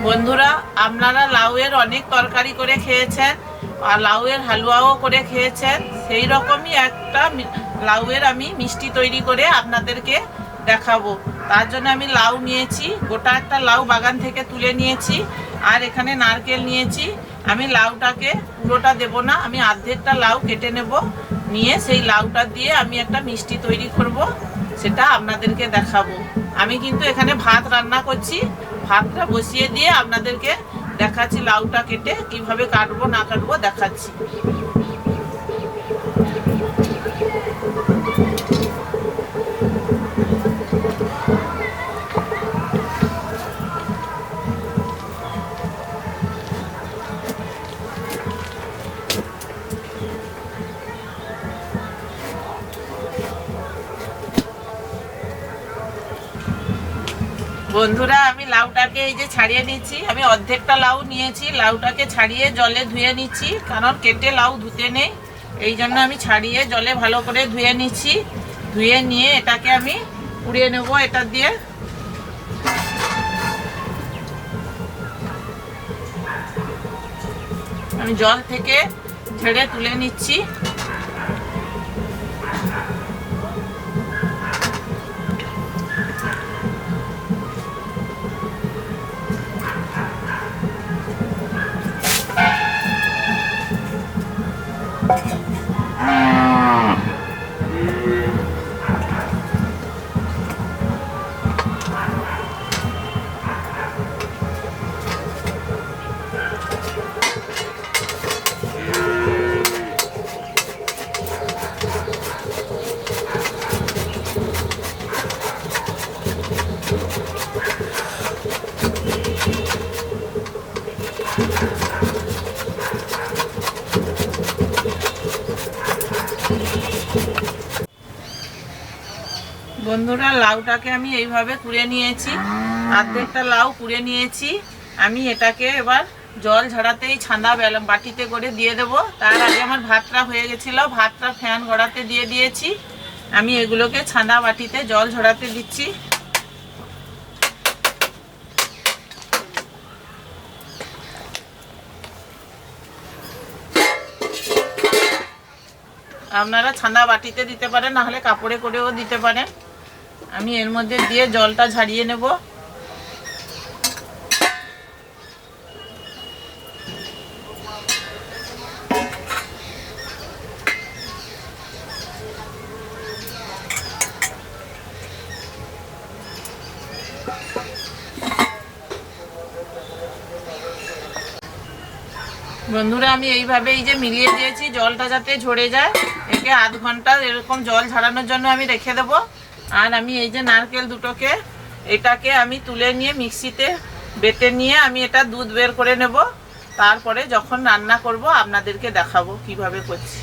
বন্ধুরা, আপনারা লাউয়ের অনেক তরকারি করে খেয়েছেন আর লাউয়ের হালুয়াও করে খেয়েছেন। সেই রকমই একটা লাউয়ের আমি মিষ্টি তৈরি করে আপনাদেরকে দেখাবো। তার জন্য আমি লাউ নিয়েছি, গোটা একটা লাউ বাগান থেকে তুলে নিয়েছি, আর এখানে নারকেল নিয়েছি। আমি লাউটাকে পুরোটা দেব না, আমি অর্ধেকটা লাউ কেটে নেব, নিয়ে সেই লাউটা দিয়ে আমি একটা মিষ্টি তৈরি করব, সেটা আপনাদেরকে দেখাবো। আমি কিন্তু এখানে ভাত রান্না করছি, ভাতটা বসিয়ে দিয়ে আপনাদেরকে দেখাচ্ছি লাউটা কেটে কিভাবে কাটবো না কাটবো দেখাচ্ছি। বন্ধুরা, আমি লাউটাকে এই যে ছাড়িয়ে নিচ্ছি। আমি অর্ধেকটা লাউ নিয়েছি, লাউটাকে ছাড়িয়ে জলে ধুয়ে নিচ্ছি, কারণ কেটে লাউ ধুতে নেই, এই জন্য আমি ছাড়িয়ে জলে ভালো করে ধুয়ে নিচ্ছি। ধুয়ে নিয়ে এটাকে আমি পুড়িয়ে নেব। এটা দিয়ে আমি জল থেকে ঝেড়ে তুলে নিচ্ছি। বন্ধুরা, লাউটাকে আমি এইভাবে কুড়ে নিয়েছি, অর্ধেকটা লাউ কুড়ে নিয়েছি। আমি এটাকে এবার জল ঝরাতেই ছাঁদা বাটিতে করে দিয়ে দেব। তার আগে আমার ভাতটা হয়ে গেছিলো, ভাতটা ফ্যান গড়াতে দিয়ে দিয়েছি। আমি এগুলোকে ছাঁদা বাটিতে জল ঝরাতে দিচ্ছি। আপনারা ছাঁদা বাটিতে দিতে পারেন, নাহলে কাপড়ে করেও দিতে পারেন। আমি এর মধ্যে দিয়ে জলটা ঝারিয়ে নেব। বন্ধুরা, আমি এইভাবে এই যে মিলিয়ে দিয়েছি, জলটা যাতে ঝরে যায়। একে আধ ঘন্টা এরকম জল ঝরানোর জন্য আমি রেখে দেব। আর আমি এই যে নারকেল দুটোকে, এটাকে আমি তুলে নিয়ে মিক্সিতে বেটে নিয়ে আমি এটা দুধ বের করে নেব। তারপরে যখন রান্না করব আপনাদেরকে দেখাবো কিভাবে করছি।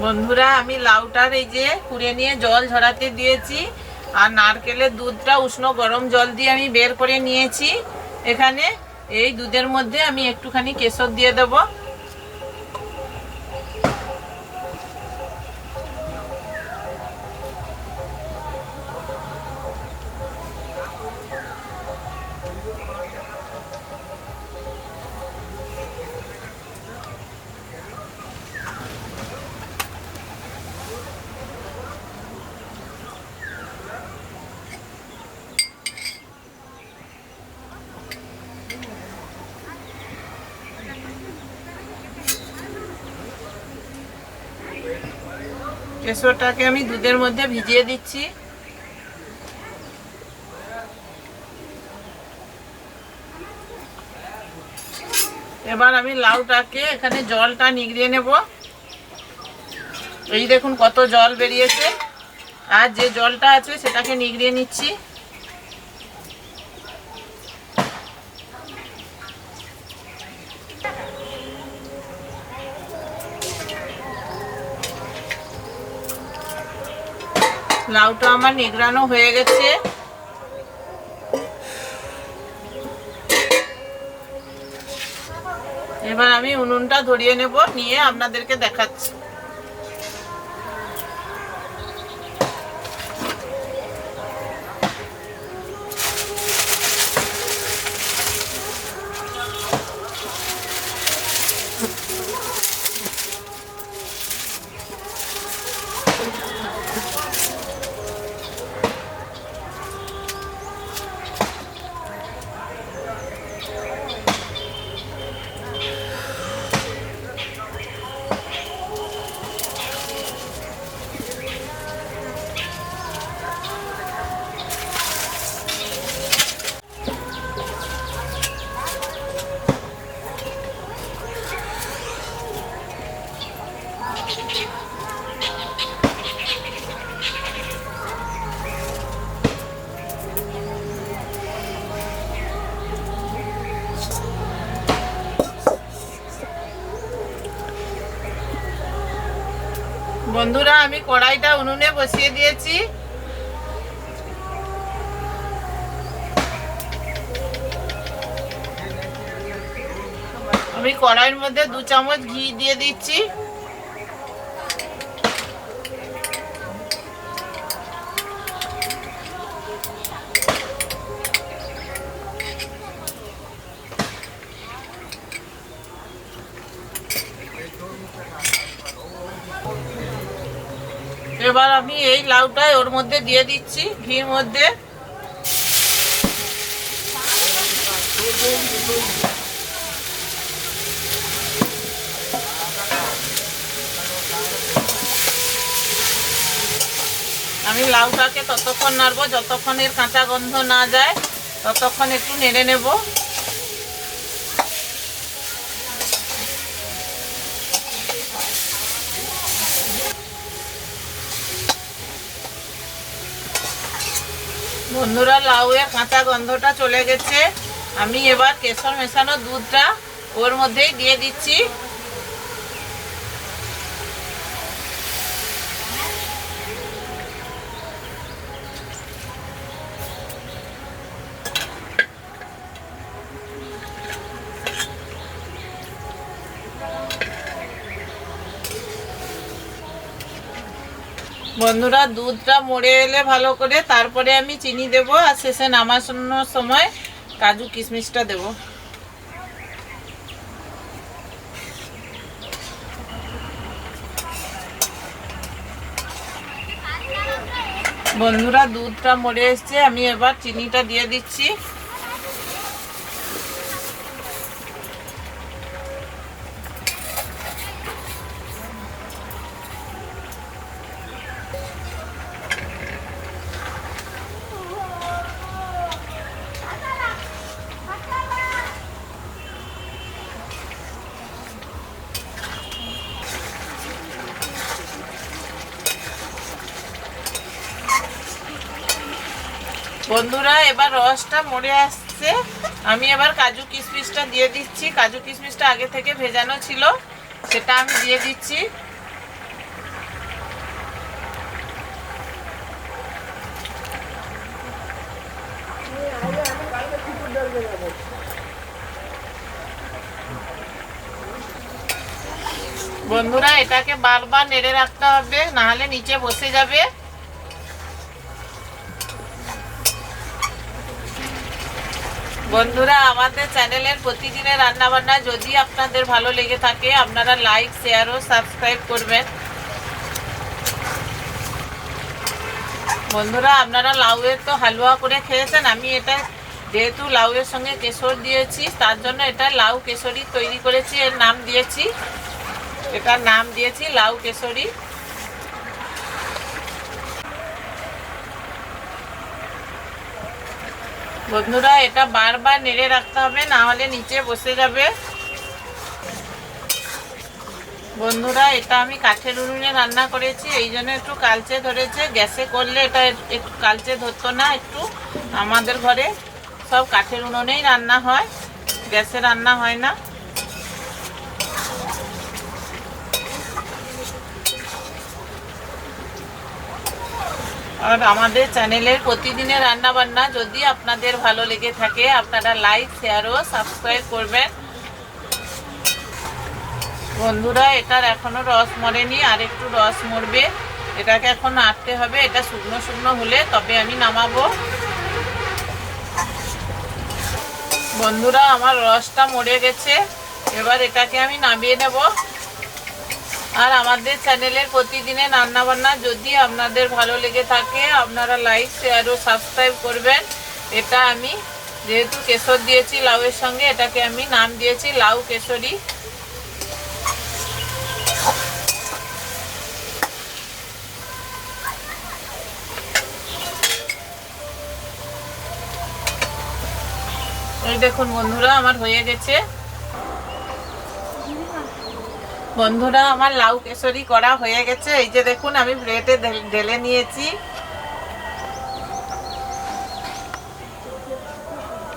বন্ধুরা, আমি লাউটার এই যে কুড়ে নিয়ে জল ঝরাতে দিয়েছি, আর নারকেলের দুধটা উষ্ণ গরম জল দিয়ে আমি বের করে নিয়েছি। এখানে এই দুধের মধ্যে আমি একটুখানি কেশর দিয়ে দেব। কেশরটাকে আমি দুধের মধ্যে ভিজিয়ে দিচ্ছি। এবার আমি লাউটাকে এখানে জলটা নিগড়িয়ে নেব। এই দেখুন কত জল বেরিয়েছে, আর যে জলটা আছে সেটাকে নিগড়িয়ে নিচ্ছি। লাউটা আমার নিগড়ানো হয়ে গেছে। এবার আমি উনুনটা ধরিয়ে নেব, নিয়ে আপনাদেরকে দেখাচ্ছি। বন্ধুরা আমি কড়াইটা উনুনে বসিয়ে দিয়েছি। আমি কড়াইয়ের মধ্যে 2 চামচ ঘি দিয়ে দিচ্ছি। এবার আমি এই লাউটা ওর মধ্যে দিয়ে দিচ্ছি ঘির মধ্যে। আমি লাউটাকে ততক্ষণ নাড়বো যতক্ষণ এর কাঁচা গন্ধ না যায়, ততক্ষণ একটু নেড়ে নেব। বন্ধুরা লাউয়ের কাঁচা গন্ধটা চলে গেছে। আমি এবার কেশর মেশানো দুধটা ওর মধ্যেই দিয়ে দিচ্ছি। বন্ধুরা দুধটা মরে এলে ভালো করে, তারপরে আমি চিনি দেব, আর শেষে নামানোর সময় কাজু কিশমিশটা দেব। বন্ধুরা দুধটা মরে এসছে, আমি এবার চিনিটা দিয়ে দিচ্ছি। বন্ধুরা এবার রসটা মরে আসছে, আমি এবার কাজু কিশমিশটা দিয়ে দিচ্ছি। কাজু কিশমিশটা আগে থেকে ভেজানো ছিল, সেটা আমি দিয়ে দিচ্ছি। বন্ধুরা এটাকে বারবার নেড়ে রাখতে হবে, নাহলে নিচে বসে যাবে। বন্ধুরা আমাদের চ্যানেলের প্রতিদিনের রান্নাবান্না যদি আপনাদের ভালো লেগে থাকে, আপনারা লাইক শেয়ার ও সাবস্ক্রাইব করবেন। বন্ধুরা আপনারা লাউয়ের তো হালুয়া করে খেয়েছেন, আমি এটা যেহেতু লাউয়ের সঙ্গে কেশর দিয়েছি, তার জন্য এটা লাউ কেশরী তৈরি করেছি। এর নাম দিয়েছি, এটার নাম দিয়েছি লাউ কেশরী। বন্ধুরা এটা বারবার নেড়ে রাখতে হবে, না হলে নিচে বসে যাবে। বন্ধুরা এটা আমি কাঠের উনুনে রান্না করেছি, এই জন্য একটু কালচে ধরেছে। গ্যাসে করলে এটা একটু কালচে ধরতো না। একটু আমাদের ঘরে সব কাঠের উনুনেই রান্না হয়, গ্যাসে রান্না হয় না। আর আমাদের চ্যানেলের প্রতিদিনের রান্না বান্না যদি আপনাদের ভালো লেগে থাকে, আপনারা লাইক শেয়ার ও সাবস্ক্রাইব করবেন। বন্ধুরা এটার এখনো রস মরেনি, আর একটু রস মরবে। এটাকে এখন নাড়তে হবে, এটা শুকনো শুকনো হলে তবে আমি নামাবো। বন্ধুরা আমার রসটা মরে গেছে, এবার এটাকে আমি নামিয়ে নেব। আর আমাদের চ্যানেলের প্রতিদিনের রান্নাবান্না যদি আপনাদের ভালো লেগে থাকে, আপনারা লাইক শেয়ার ও সাবস্ক্রাইব করবেন। এটা আমি যেহেতু কেশর দিয়েছি লাউয়ের সঙ্গে, এটাকে আমি নাম দিয়েছি লাউ কেশরী। এই দেখুন বন্ধুরা আমার হয়ে গেছে। বন্ধুরা আমার লাউ কেশরী করা হয়ে গেছে। এই যে দেখুন আমি প্লেটে ঢেলে নিয়েছি।